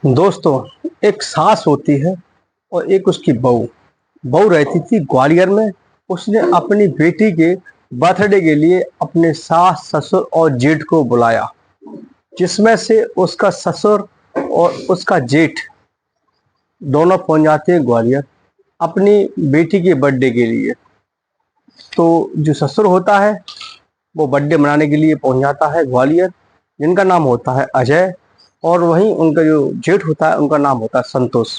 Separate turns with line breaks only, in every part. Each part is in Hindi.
दोस्तों, एक सास होती है और एक उसकी बहू। बहू रहती थी ग्वालियर में। उसने अपनी बेटी के बर्थडे के लिए अपने सास ससुर और जेठ को बुलाया, जिसमें से उसका ससुर और उसका जेठ दोनों पहुंच जाते हैं ग्वालियर अपनी बेटी के बर्थडे के लिए। तो जो ससुर होता है वो बर्थडे मनाने के लिए पहुंच जाता है ग्वालियर, जिनका नाम होता है अजय। और वहीं उनका जो जेठ होता है उनका नाम होता है संतोष।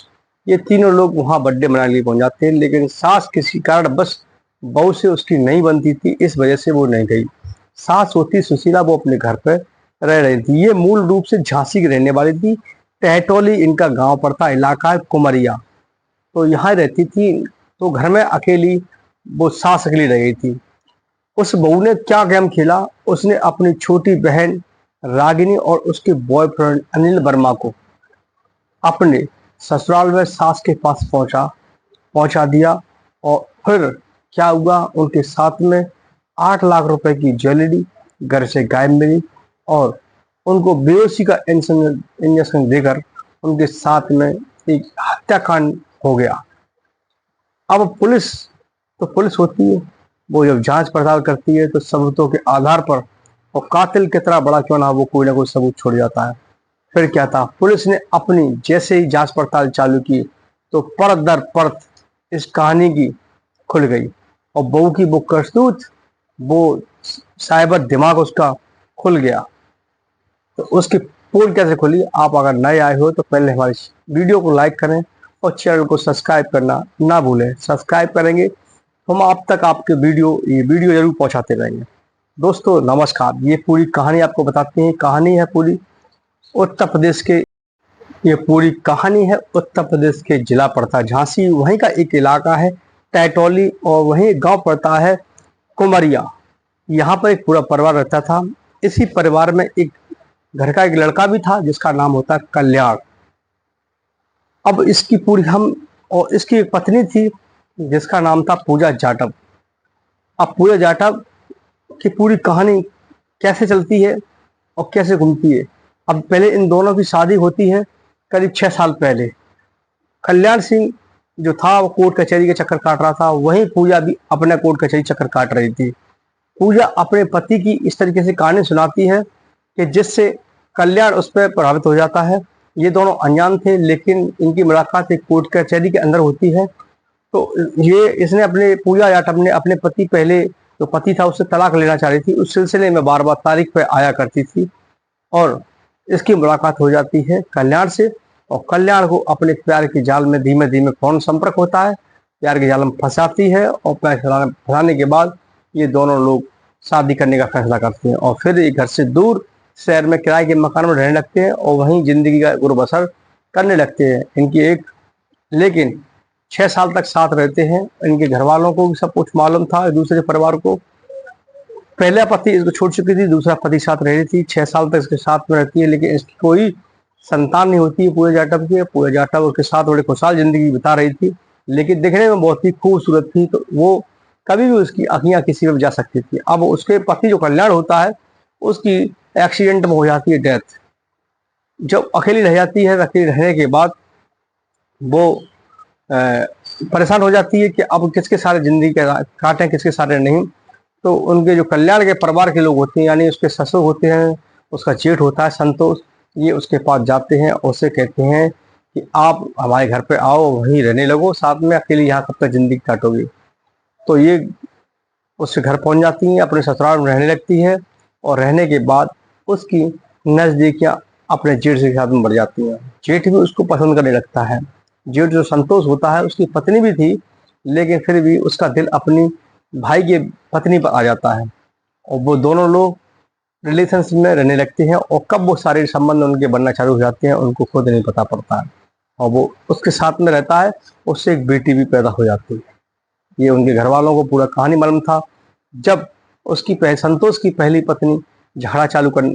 ये तीनों लोग वहां बर्थडे मनाने के लिए पहुंच जाते हैं, लेकिन सास किसी कारण बस बहू से उसकी नहीं बनती थी, इस वजह से वो नहीं गई। सास होती सुशीला, वो अपने घर पर रह रही थी। ये मूल रूप से झांसी की रहने वाली थी। टहटोली इनका गांव पड़ता, इलाका है कुमरिया। तो यहाँ रहती थी। तो घर में अकेली वो सास अकेली रह गई थी। उस बहू ने क्या गेम खेला, उसने अपनी छोटी बहन रागिनी और उसके बॉयफ्रेंड अनिल वर्मा को अपने ससुराल में सास के पास पहुंचा दिया। और फिर क्या हुआ, उनके साथ में 8 लाख रुपए की ज्वेलरी घर से गायब मिली और उनको बेहोशी का इंजेक्शन देकर उनके साथ में एक हत्याकांड हो गया। अब पुलिस होती है, वो जब जांच पड़ताल करती है तो सबूतों के आधार पर, और कातिल कितना बड़ा क्यों ना हो, वो कोई ना कोई सबूत छोड़ जाता है। फिर क्या था, पुलिस ने अपनी जैसे ही जांच पड़ताल चालू की तो परत दर परत इस कहानी की खुल गई। और बहू की वो करतूत, वो साइबर दिमाग उसका खुल गया। तो उसकी पोल कैसे खुली, आप अगर नए आए हो तो पहले हमारी वीडियो को लाइक करें और चैनल को सब्सक्राइब करना ना भूलें। सब्सक्राइब करेंगे तो हम आप तक आपके ये वीडियो जरूर पहुंचाते रहेंगे। दोस्तों नमस्कार, ये पूरी कहानी आपको बताते हैं। कहानी है पूरी उत्तर प्रदेश के ये पूरी कहानी है उत्तर प्रदेश के जिला पड़ता झांसी, वहीं का एक इलाका है टैटोली, और वहीं एक गांव पड़ता है कुमरिया। यहाँ पर एक पूरा परिवार रहता था। इसी परिवार में एक घर का एक लड़का भी था जिसका नाम होता है कल्याण। अब इसकी पूरी हम और इसकी एक पत्नी थी जिसका नाम था पूजा जाटव। अब पूजा जाटव की पूरी कहानी कैसे चलती है और कैसे घूमती है। अब पहले इन दोनों की शादी होती है करीब 6 साल पहले। कल्याण सिंह जो था वो कोर्ट कचहरी के चक्कर काट रहा था, वहीं पूजा भी अपने कोर्ट कचहरी चक्कर काट रही थी। पूजा अपने पति की इस तरीके से कहानी सुनाती है कि जिससे कल्याण उस पर प्रभावित हो जाता है। ये दोनों अनजान थे, लेकिन इनकी मुलाकात एक कोर्ट कचहरी के अंदर होती है। तो ये इसने अपने पूजा जाटव ने अपने पति, पहले जो पति था, उससे तलाक लेना चाह रही थी। उस सिलसिले में बार बार तारीख पे आया करती थी और इसकी मुलाकात हो जाती है कल्याण से। और कल्याण को अपने प्यार के जाल में धीमे धीमे फोन संपर्क होता है, प्यार के जाल में फंसाती है और फंसाने के बाद ये दोनों लोग शादी करने का फैसला करते हैं और फिर एक घर से दूर शहर में किराए के मकान में रहने लगते हैं और वहीं जिंदगी का गुर बसर करने लगते हैं। इनकी एक लेकिन 6 साल तक साथ रहते हैं। इनके घर वालों को भी सब कुछ मालूम था, दूसरे परिवार को। पहला पति इसको छोड़ चुकी थी, दूसरा पति साथ रह रही थी। 6 साल तक इसके साथ में रहती है, लेकिन इसकी कोई संतान नहीं होती है पूजा जाटव की। पूजा जाटव उसके साथ बड़े खुशहाल जिंदगी बिता रही थी, लेकिन दिखने में बहुत ही खूबसूरत थी। तो वो कभी भी उसकी आंखें किसी में जा सकती थी। अब उसके पति जो कल्याण होता है, उसकी एक्सीडेंट में हो जाती है डेथ। जब अकेली रह जाती है, अकेली रहने के बाद वो परेशान हो जाती है कि अब किसके सारे जिंदगी के काटें, किसके सारे नहीं। तो उनके जो कल्याण के परिवार के लोग होते हैं, यानी उसके ससुर होते हैं, उसका जेठ होता है संतोष, ये उसके पास जाते हैं और उसे कहते हैं कि आप हमारे घर पे आओ, वहीं रहने लगो साथ में, अकेले यहाँ कब तक जिंदगी काटोगे। तो ये उसके घर पहुंच जाती हैं, अपने ससुराल में रहने लगती है और रहने के बाद उसकी नजदीकियां अपने जेठ के साथ में बढ़ जाती हैं। जेठ भी उसको पसंद करने लगता है। जेठ जो संतोष होता है, उसकी पत्नी भी थी, लेकिन फिर भी उसका दिल अपनी भाई की पत्नी पर आ जाता है और वो दोनों लोग रिलेशनशिप में रहने लगते हैं। और कब वो सारे संबंध उनके बनना चालू हो जाते हैं उनको खुद नहीं पता पड़ता है। और वो उसके साथ में रहता है, उससे एक बेटी भी पैदा हो जाती है। ये उनके घर वालों को पूरा कहानी मालूम था। जब संतोष की पहली पत्नी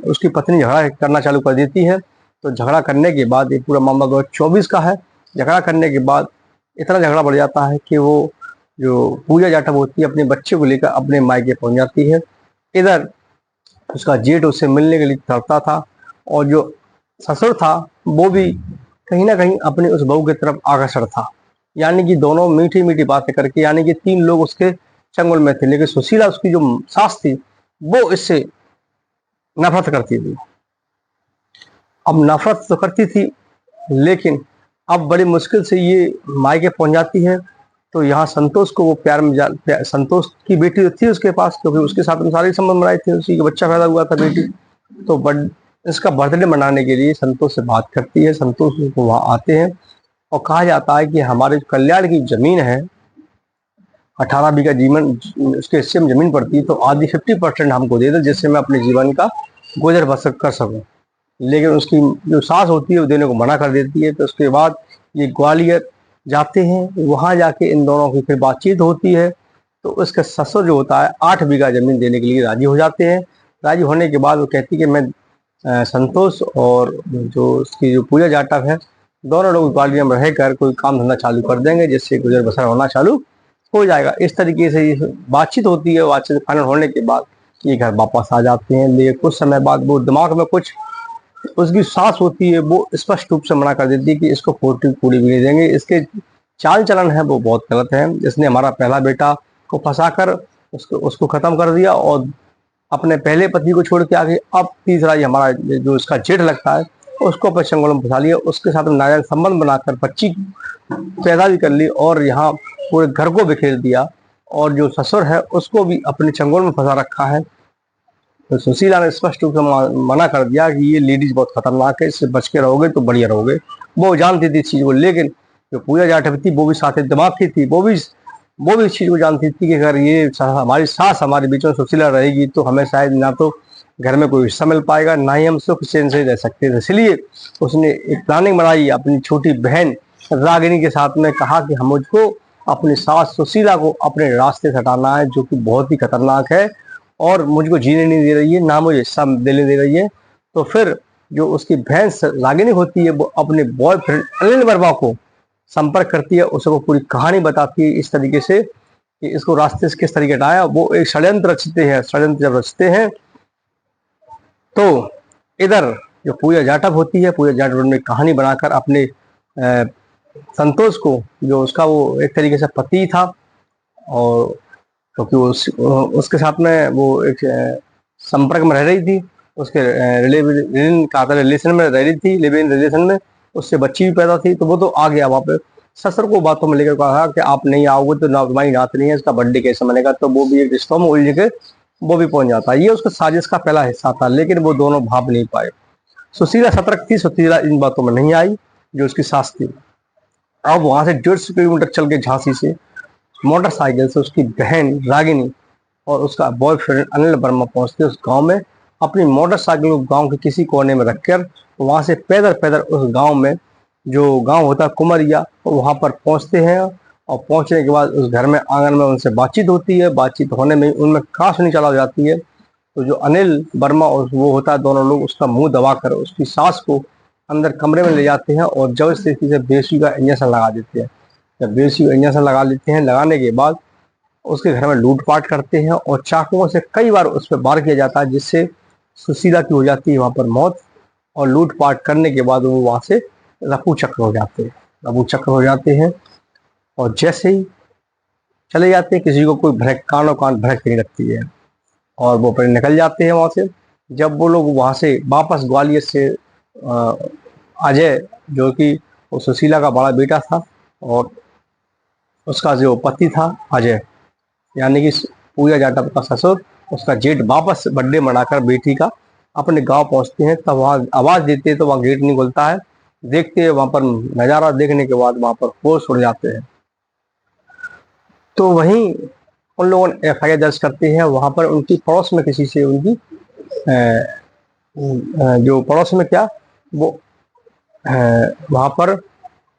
उसकी पत्नी झगड़ा करना चालू कर देती है, तो झगड़ा करने के बाद, ये पूरा मामला 2024 का है, झगड़ा करने के बाद इतना झगड़ा बढ़ जाता है कि वो जो पूजा जाटव होती है अपने बच्चे को लेकर अपने मायके पहुंच जाती है। इधर उसका जेठ उससे मिलने के लिए तड़पता था और जो ससुर था वो भी कहीं ना कहीं अपनी उस बहू की तरफ अग्रसर था। यानी कि दोनों मीठी मीठी बातें करके, यानी कि 3 लोग उसके चंगुल में थे, लेकिन सुशीला उसकी जो सास थी वो इससे नफरत करती थी। अब नफरत तो करती थी, लेकिन अब बड़ी मुश्किल से ये मायके पहुंच जाती है। तो यहाँ संतोष को वो प्यार में संतोष की बेटी तो थी उसके पास, क्योंकि उसके साथ में सारे संबंध बनाए थे, उसी का बच्चा पैदा हुआ था, बेटी। तो इसका बर्थडे मनाने के लिए संतोष से बात करती है, संतोष को वहां आते हैं और कहा जाता है कि हमारे कल्याण की जमीन है 18 बीघा जीवन, उसके हिस्से में जमीन पड़ती है, तो आधी 50% हमको दे दो, जिससे मैं अपने जीवन का गुजर बसर कर सकूं। लेकिन उसकी जो सास होती है वो देने को मना कर देती है। तो उसके बाद ये ग्वालियर जाते हैं, वहां जाके इन दोनों की फिर बातचीत होती है। तो उसका ससुर जो होता है 8 बीघा जमीन देने के लिए राजी हो जाते हैं। राजी होने के बाद वो कहती है कि मैं संतोष और जो उसकी जो पूजा जाटव है, दोनों लोग ग्वालियर में रहकर कोई काम धंधा चालू कर देंगे, जिससे गुजर बसर होना चालू हो जाएगा। इस तरीके से ये बातचीत होती है। बातचीत फाइनल होने के बाद ये घर वापस आ जाते हैं, लेकिन कुछ समय बाद वो दिमाग में कुछ, उसकी सास होती है वो स्पष्ट रूप से मना कर देती है कि इसको पोटी पूरी भी नहीं देंगे, इसके चाल चलन है वो बहुत गलत है, इसने हमारा पहला बेटा को फंसाकर उसको खत्म कर दिया और अपने पहले पति को छोड़ के आगे अब तीसरा ये हमारा जो इसका जेठ लगता है उसको अपने चंगुल में फंसा लिया, उसके साथ नाजायज संबंध बनाकर बच्ची पैदा भी कर ली और यहाँ पूरे घर को बिखेर दिया, और जो ससुर है उसको भी अपने चंगुल में फंसा रखा है। तो सुशीला ने स्पष्ट रूप से मना कर दिया कि ये लेडीज बहुत खतरनाक है, इससे बच के रहोगे तो बढ़िया रहोगे। वो जानती थी इस चीज को, लेकिन जो पूजा जाटव थी वो भी साथ दिमाग की थी, वो भी इस चीज को जानती थी कि अगर ये हमारी सास हमारे बीच में सुशीला रहेगी तो हमें शायद ना तो घर में कोई हिस्सा मिल पाएगा, ना ही हम सुख चैन से रह सकते थे। इसलिए उसने एक प्लानिंग बनाई, अपनी छोटी बहन रागिनी के साथ में कहा कि हम मुझको अपनी सास सुशीला को अपने रास्ते से हटाना है, जो कि बहुत ही खतरनाक है और मुझको जीने नहीं दे रही है, ना मुझे हिस्सा देने दे रही है। तो फिर जो उसकी बहन रागिनी होती है वो अपने बॉयफ्रेंड अनिल वर्मा को संपर्क करती है, उसको पूरी कहानी बताती है इस तरीके से कि इसको रास्ते से किस तरीके हटाया। वो एक षड्यंत्र रचते हैं, षड्यंत्र जब रचते हैं तो इधर जो पूजा जाटव होती है, पूजा जाटव ने कहानी बनाकर अपने संतोष को, जो उसका वो एक तरीके से पति था, और क्योंकि उसके साथ में वो एक संपर्क में रह रही थी, उसके रिलेशन में रह रही थी, लिव इन रिलेशन में, उससे बच्ची भी पैदा थी। तो वो तो आ गया वहाँ पे, ससुर को बातों में लेकर कहा कि आप नहीं आओगे तो ना तुम्हारी नात नहीं है, इसका बर्थडे कैसे मनेगा। तो वो भी एक रिश्तों में उलझ के वो भी पहुंच जाता है। ये उसका साजिश का पहला हिस्सा था, लेकिन वो दोनों भाप नहीं पाए। सुशीला सतर्क थी, सुशीला इन बातों में नहीं आई जो उसकी सास थी। अब वहां से 150 किलोमीटर चल के झांसी से मोटरसाइकिल से उसकी बहन रागिनी और उसका बॉयफ्रेंड अनिल वर्मा पहुंचते उस गांव में, अपनी मोटरसाइकिल को गांव के किसी कोने में रखकर वहां से पैदल पैदल उस गांव में, जो गांव होता है कुमरिया, वहां पर पहुंचते हैं। और पहुंचने के बाद उस घर में आंगन में उनसे बातचीत होती है। बातचीत होने में उनमें काशनी चला जाती है। तो जो अनिल वर्मा और वो होता है, दोनों लोग उसका मुंह दबाकर उसकी सास को अंदर कमरे में ले जाते हैं और जबरदस्ती से बेहोशी का इंजेक्शन लगा देते हैं। जब बेहोशी का इंजेक्शन लगा लेते हैं, लगाने के बाद उसके घर में लूटपाट करते हैं और चाकुओं से कई बार उस पर वार किया जाता है, जिससे सुशीला की हो जाती है वहां पर मौत। और लूटपाट करने के बाद वो वहां से रफू चक्र हो जाते हैं, रफू चक्र हो जाते हैं। और जैसे ही चले जाते हैं, किसी को कोई भड़क, कानों कान भड़क नहीं लगती है और वो फिर निकल जाते हैं वहां से। जब वो लोग वहां से वापस ग्वालियर से अजय, जो कि वो सुशीला का बड़ा बेटा था और उसका जो पति था अजय, यानी कि पूजा जाटव का ससुर, उसका जेठ, वापस बर्थडे मनाकर बेटी का अपने गांव पहुंचते हैं। तब वहां आवाज देते हैं तो वहां गेट नहीं खुलता है। देखते हैं वहां पर नजारा देखने के बाद वहां पर होश उड़ जाते हैं। तो वहीं उन लोगों ने FIR दर्ज करते हैं। वहां पर उनकी पड़ोस में किसी से उनकी जो पड़ोस में क्या, वो वहां पर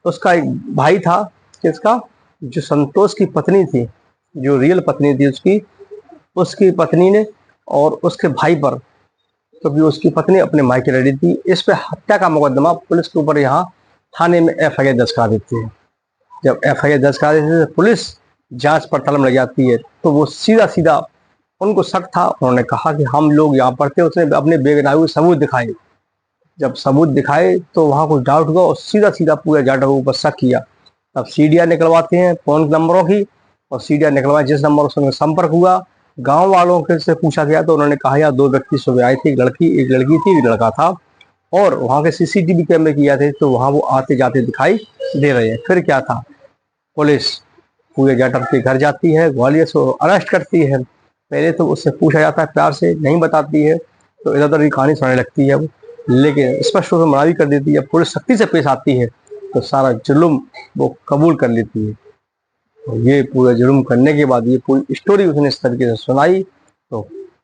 उसका एक भाई था, किसका, जो संतोष की पत्नी थी, जो रियल पत्नी थी उसकी पत्नी ने और उसके भाई पर, क्योंकि उसकी पत्नी अपने मायके रह रही थी, इस पे हत्या का मुकदमा पुलिस के ऊपर यहाँ थाने में FIR दर्ज करा देती है। जब FIR दर्ज करा देती है तो पुलिस जांच पड़ताल में लग जाती है। तो वो सीधा सीधा, उनको शक था, उन्होंने कहा कि हम लोग यहाँ पर थे, उसने अपने बेगुनाही सबूत दिखाए जब सबूत दिखाए तो वहाँ कुछ डाउट हुआ और सीधा सीधा पूरा जाटव के ऊपर शक किया। तब सीडिया निकलवाते हैं फोन नंबरों की, और सीडिया निकलवाए जिस नंबर से संपर्क हुआ, गांव वालों के से पूछा गया तो उन्होंने कहा यार 2 व्यक्ति सुबह आए थे, एक लड़की थी, एक लड़का था, और वहाँ के सीसीटीवी कैमरे किया थे तो वहाँ वो आते जाते दिखाई दे रहे हैं। फिर क्या था, पुलिस पूरे जाटव के घर जाती है, ग्वालियर से अरेस्ट करती है। पहले तो उससे पूछा जाता है प्यार से, नहीं बताती है तो इधर उधर की कहानी सुनाने लगती है वो, लेकिन स्पष्ट रूप से मना भी कर देती है। पुलिस सख्ती से पेश आती है तो सारा जुल्म वो कबूल कर लेती है। और ये पूरा जुल्म करने के बाद ये पूरी स्टोरी उसने इस तरीके से सुनाई तो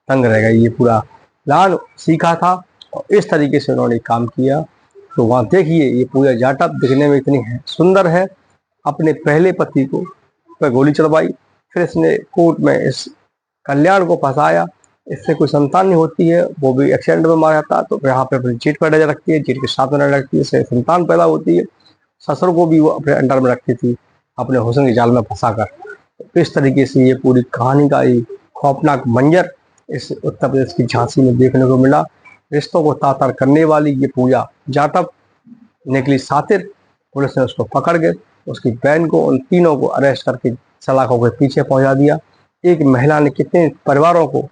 तंग रह गई। ये पूरा प्लान सीखा था और इस तरीके से उन्होंने काम किया। तो वहाँ देखिए ये पूरा जाटव दिखने में इतनी सुंदर है, अपने पहले पति को पर गोली चलवाई, फिर इसने कोर्ट में इस कल्याण को फंसाया, इससे कोई संतान नहीं होती है, वो भी एक्सीडेंट में मारा जाता। तो यहाँ पे अपनी जेठ पर नजर रखती है, जेठ के साथ में नजर रखती है, इससे संतान पैदा होती है। ससुर को भी वो अपने अंडर में रखती थी, अपने हुस्न के जाल में फंसाकर। तो इस तरीके से ये पूरी कहानी का एक खौफनाक मंजर इस उत्तर प्रदेश की झांसी में देखने को मिला। रिश्तों को तार-तार करने वाली ये पूजा जाटव निकली सातिर। पुलिस ने उसको पकड़ के उसकी बहन को, उन तीनों को अरेस्ट करके सलाखों के पीछे पहुंचा दिया। एक महिला ने कितने परिवारों को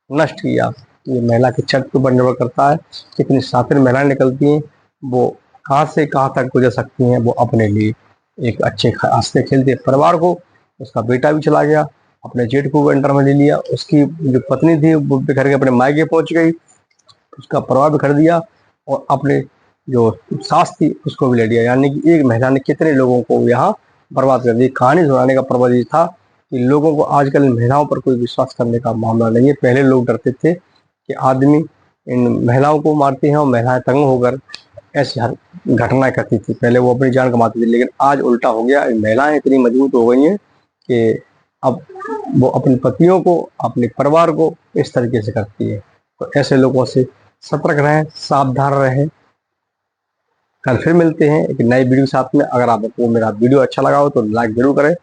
नष्ट किया, ये महिला के चरित्र पर निर्भर करता है। कितनी सातिर महिलाएं निकलती हैं, वो कहाँ से कहाँ तक गुजर सकती हैं, वो अपने लिए एक अच्छे हंसते खेलते परिवार को। उसका बेटा भी चला गया, अपने जेठ को अंडर में ले लिया, उसकी जो पत्नी थी वो बिखर के अपने मायके पहुंच गई, उसका परिवार बिखर दिया, और अपने जो सास थी उसको भी ले लिया। यानी कि एक महिला ने कितने लोगों को यहाँ बर्बाद कर दी। कहानी सुनाने का पर्पज ये था कि लोगों को आजकल इन महिलाओं पर कोई विश्वास करने का मामला नहीं है। पहले लोग डरते थे कि आदमी इन महिलाओं को मारते हैं और महिलाएं तंग होकर ऐसी हर घटनाएं करती थी, पहले वो अपनी जान कमाती थी। लेकिन आज उल्टा हो गया, महिलाएं इतनी मजबूत हो गई हैं कि अब वो अपने पतियों को, अपने परिवार को इस तरीके से करती है। तो ऐसे लोगों से सतर्क रहें, सावधान रहें। कल फिर मिलते हैं एक नई वीडियो के साथ में। अगर आपको मेरा वीडियो अच्छा लगा हो तो लाइक जरूर करें।